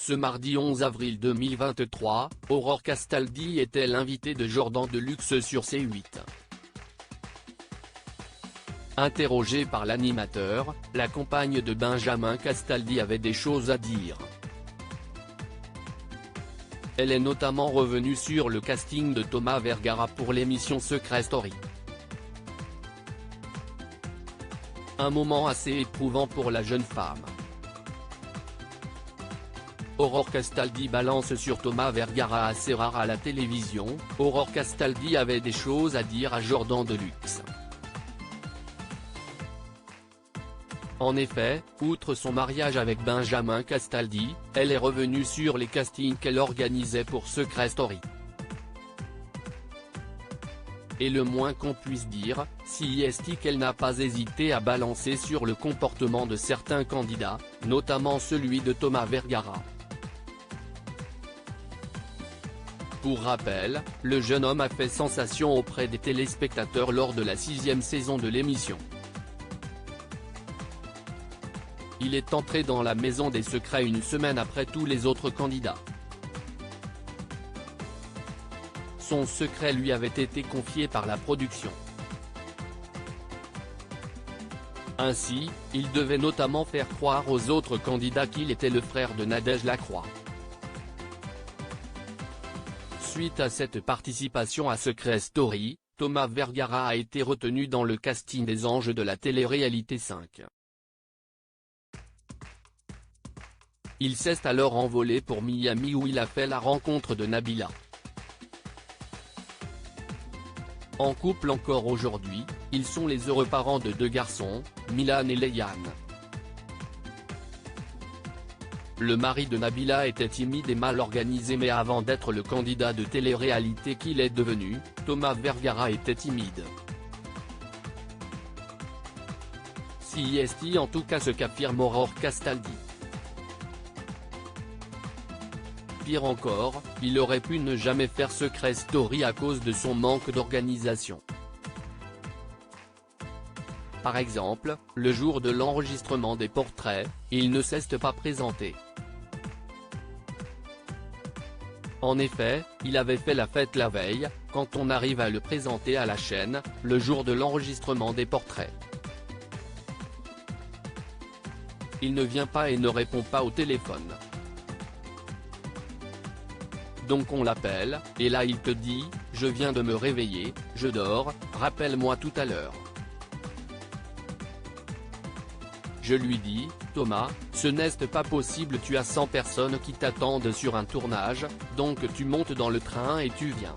Ce mardi 11 avril 2023, Aurore Castaldi était l'invitée de Jordan Deluxe sur C8. Interrogée par l'animateur, la compagne de Benjamin Castaldi avait des choses à dire. Elle est notamment revenue sur le casting de Thomas Vergara pour l'émission Secret Story. Un moment assez éprouvant pour la jeune femme. Aurore Castaldi balance sur Thomas Vergara assez rare à la télévision. Aurore Castaldi avait des choses à dire à Jordan Deluxe. En effet, outre son mariage avec Benjamin Castaldi, elle est revenue sur les castings qu'elle organisait pour Secret Story. Et le moins qu'on puisse dire, si est qu'elle n'a pas hésité à balancer sur le comportement de certains candidats, notamment celui de Thomas Vergara. Pour rappel, le jeune homme a fait sensation auprès des téléspectateurs lors de la 6e saison de l'émission. Il est entré dans la maison des secrets une semaine après tous les autres candidats. Son secret lui avait été confié par la production. Ainsi, il devait notamment faire croire aux autres candidats qu'il était le frère de Nadège Lacroix. Suite à cette participation à Secret Story, Thomas Vergara a été retenu dans le casting des Anges de la télé-réalité 5. Il s'est alors envolé pour Miami où il a fait la rencontre de Nabila. En couple encore aujourd'hui, ils sont les heureux parents de 2 garçons, Milan et Léane. Le mari de Nabila était timide et mal organisé mais avant d'être le candidat de télé-réalité qu'il est devenu, Thomas Vergara était timide. Si est en tout cas ce qu'affirme Aurore Castaldi. Pire encore, il aurait pu ne jamais faire Secret Story à cause de son manque d'organisation. Par exemple, le jour de l'enregistrement des portraits, il ne s'est pas présenté. En effet, il avait fait la fête la veille, quand on arrive à le présenter à la chaîne, le jour de l'enregistrement des portraits. Il ne vient pas et ne répond pas au téléphone. Donc on l'appelle, et là il te dit, je viens de me réveiller, je dors, rappelle-moi tout à l'heure. Je lui dis, Thomas, ce n'est pas possible, tu as 100 personnes qui t'attendent sur un tournage, donc tu montes dans le train et tu viens.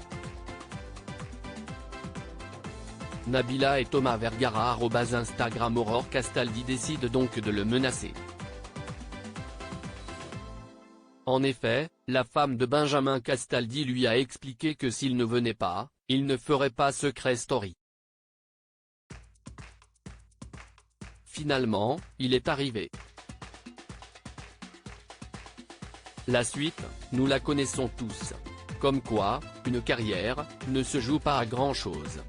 Nabila et Thomas Vergara @Instagram Aurore Castaldi décide donc de le menacer. En effet, la femme de Benjamin Castaldi lui a expliqué que s'il ne venait pas, il ne ferait pas Secret Story. Finalement, il est arrivé. La suite, nous la connaissons tous. Comme quoi, une carrière, ne se joue pas à grand-chose.